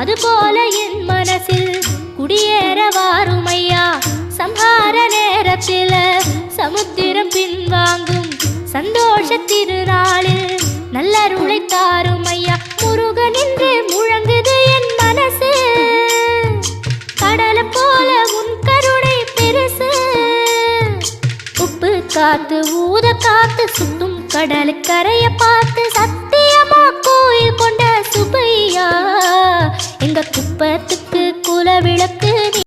அதுபோல என் மனசில் குடியேற வாருமையா. சம்ஹார நேரத்தில் சமுத்திரம் பின்வாங்கும் சந்தோஷ திருநாளில் நல்லருளை தாருமையா. முருகன் என்று முழங்குது என் மனசு, கடலை போல உன் கருணை பெருசு. உப்பு காத்து ஊத காத்து சுத்தும் கடலுக்கரைய பார்த்து சத்தியமா கோயில் கொண்ட சுப்பையா. எங்க குப்பத்துக்கு குலவிளக்கு